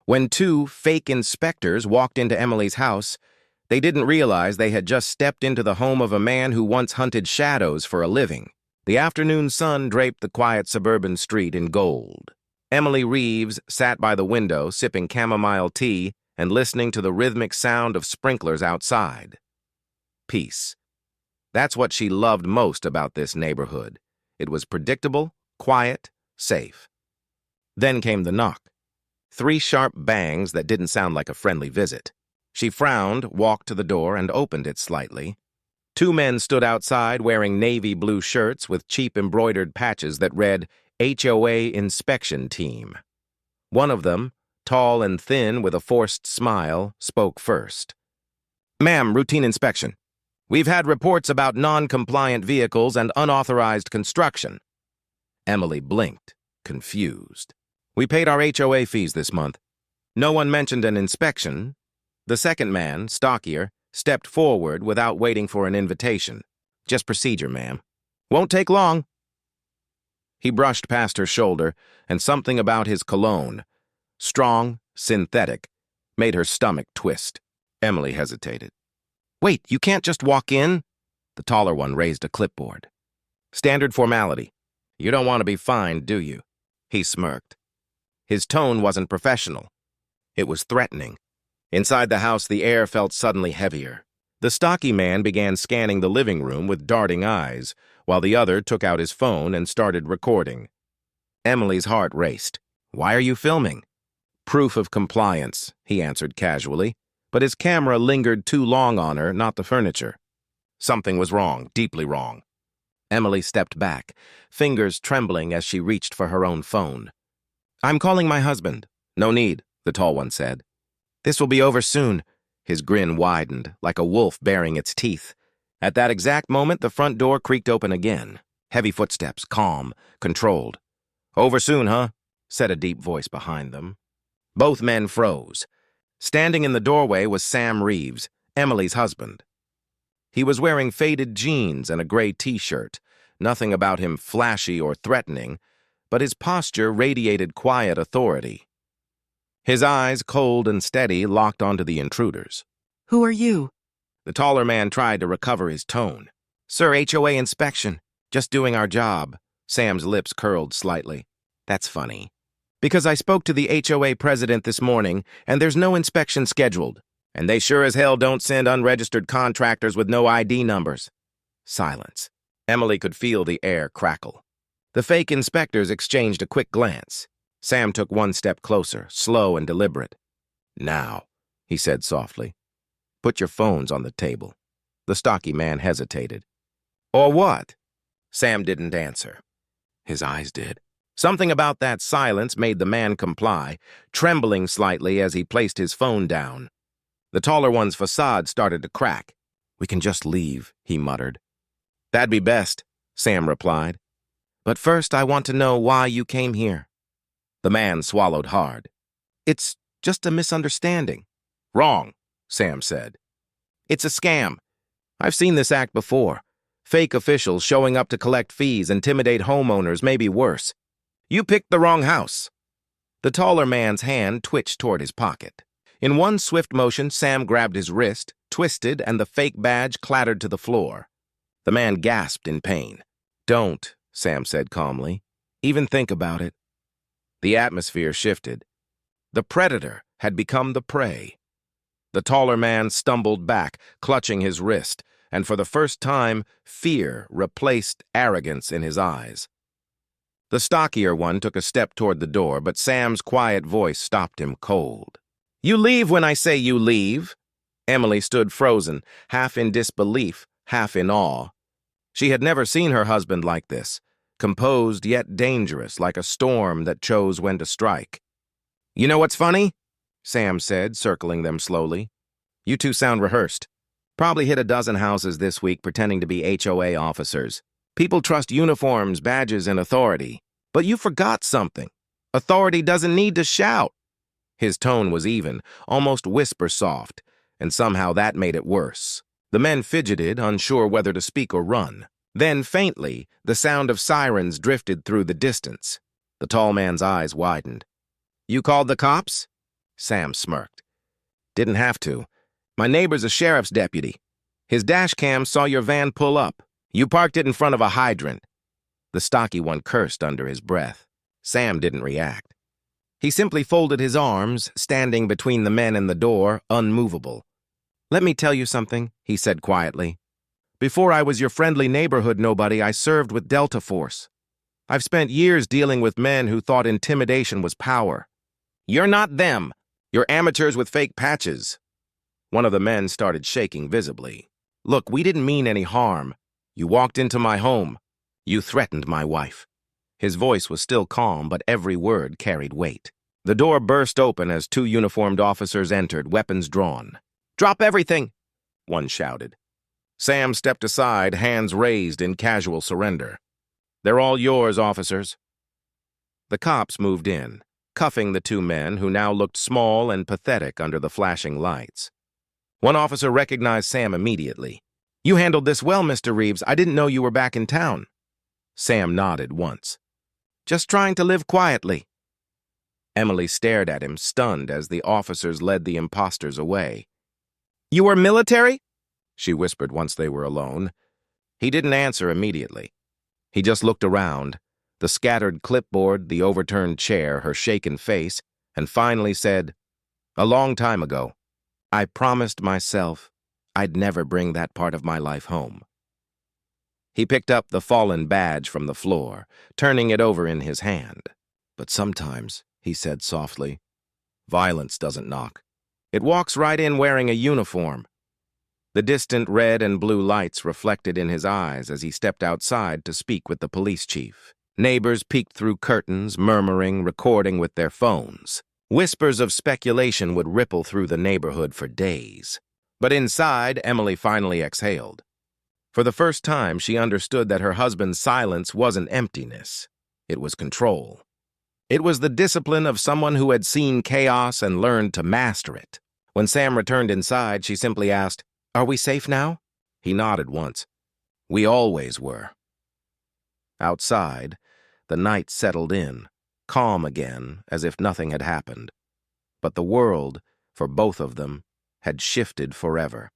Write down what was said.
When two fake inspectors walked into Emily's house, they didn't realize they had just stepped into the home of a man who once hunted shadows for a living. The afternoon sun draped the quiet suburban street in gold. Emily Reeves sat by the window, sipping chamomile tea and listening to the rhythmic sound of sprinklers outside. Peace. That's what she loved most about this neighborhood. It was predictable, quiet, safe. Then came the knock. 3 sharp bangs that didn't sound like a friendly visit. She frowned, walked to the door, and opened it slightly. 2 men stood outside wearing navy blue shirts with cheap embroidered patches that read HOA Inspection Team. One of them, tall and thin with a forced smile, spoke first. "Ma'am, routine inspection. We've had reports about non-compliant vehicles and unauthorized construction." Emily blinked, confused. "We paid our HOA fees this month. No one mentioned an inspection." The second man, stockier, stepped forward without waiting for an invitation. "Just procedure, ma'am. Won't take long." He brushed past her shoulder, and something about his cologne, strong, synthetic, made her stomach twist. Emily hesitated. "Wait, you can't just walk in?" The taller one raised a clipboard. "Standard formality. You don't want to be fined, do you?" He smirked. His tone wasn't professional. It was threatening. Inside the house, the air felt suddenly heavier. The stocky man began scanning the living room with darting eyes, while the other took out his phone and started recording. Emily's heart raced. "Why are you filming?" "Proof of compliance," he answered casually, but his camera lingered too long on her, not the furniture. Something was wrong, deeply wrong. Emily stepped back, fingers trembling as she reached for her own phone. "I'm calling my husband." "No need," the tall one said. "This will be over soon." His grin widened, like a wolf baring its teeth. At that exact moment, the front door creaked open again. Heavy footsteps, calm, controlled. "Over soon, huh?" said a deep voice behind them. Both men froze. Standing in the doorway was Sam Reeves, Emily's husband. He was wearing faded jeans and a gray t-shirt, nothing about him flashy or threatening, but his posture radiated quiet authority. His eyes, cold and steady, locked onto the intruders. "Who are you?" The taller man tried to recover his tone. "Sir, HOA inspection. Just doing our job." Sam's lips curled slightly. "That's funny. Because I spoke to the HOA president this morning, and there's no inspection scheduled. And they sure as hell don't send unregistered contractors with no ID numbers." Silence. Emily could feel the air crackle. The fake inspectors exchanged a quick glance. Sam took one step closer, slow and deliberate. "Now," he said softly, "put your phones on the table." The stocky man hesitated. "Or what?" Sam didn't answer. His eyes did. Something about that silence made the man comply, trembling slightly as he placed his phone down. The taller one's facade started to crack. "We can just leave," he muttered. "That'd be best," Sam replied. "But first I want to know why you came here." The man swallowed hard. "It's just a misunderstanding." "Wrong," Sam said. "It's a scam. I've seen this act before. Fake officials showing up to collect fees, intimidate homeowners, maybe worse. You picked the wrong house." The taller man's hand twitched toward his pocket. In one swift motion, Sam grabbed his wrist, twisted, and the fake badge clattered to the floor. The man gasped in pain. "Don't," Sam said calmly. "Even think about it." The atmosphere shifted. The predator had become the prey. The taller man stumbled back, clutching his wrist, and for the first time, fear replaced arrogance in his eyes. The stockier one took a step toward the door, but Sam's quiet voice stopped him cold. "You leave when I say you leave." Emily stood frozen, half in disbelief, half in awe. She had never seen her husband like this, composed yet dangerous, like a storm that chose when to strike. "You know what's funny?" Sam said, circling them slowly. "You two sound rehearsed. Probably hit a dozen houses this week pretending to be HOA officers. People trust uniforms, badges, and authority. But you forgot something. Authority doesn't need to shout." His tone was even, almost whisper-soft, and somehow that made it worse. The men fidgeted, unsure whether to speak or run. Then, faintly, the sound of sirens drifted through the distance. The tall man's eyes widened. "You called the cops?" Sam smirked. Didn't have to. My neighbor's a sheriff's deputy. His dash cam saw your van pull up. You parked it in front of a hydrant. The stocky one cursed under his breath. Sam didn't react. He simply folded his arms, standing between the men and the door, unmovable. Let me tell you something, he said quietly. Before I was your friendly neighborhood nobody, I served with Delta Force. I've spent years dealing with men who thought intimidation was power. You're not them. You're amateurs with fake patches. One of the men started shaking visibly. Look, we didn't mean any harm. You walked into my home. You threatened my wife. His voice was still calm, but every word carried weight. The door burst open as two uniformed officers entered, weapons drawn. Drop everything, one shouted. Sam stepped aside, hands raised in casual surrender. They're all yours, officers. The cops moved in, cuffing the two men who now looked small and pathetic under the flashing lights. One officer recognized Sam immediately. You handled this well, Mr. Reeves. I didn't know you were back in town. Sam nodded once. Just trying to live quietly. Emily stared at him, stunned, as the officers led the impostors away. You were military? She whispered once they were alone. He didn't answer immediately. He just looked around, the scattered clipboard, the overturned chair, her shaken face, and finally said, A long time ago, I promised myself I'd never bring that part of my life home. He picked up the fallen badge from the floor, turning it over in his hand. But sometimes, he said softly, violence doesn't knock. It walks right in wearing a uniform. The distant red and blue lights reflected in his eyes as he stepped outside to speak with the police chief. Neighbors peeked through curtains, murmuring, recording with their phones. Whispers of speculation would ripple through the neighborhood for days. But inside, Emily finally exhaled. For the first time, she understood that her husband's silence wasn't emptiness. It was control. It was the discipline of someone who had seen chaos and learned to master it. When Sam returned inside, she simply asked, Are we safe now? He nodded once. We always were. Outside, the night settled in, calm again, as if nothing had happened. But the world, for both of them, had shifted forever.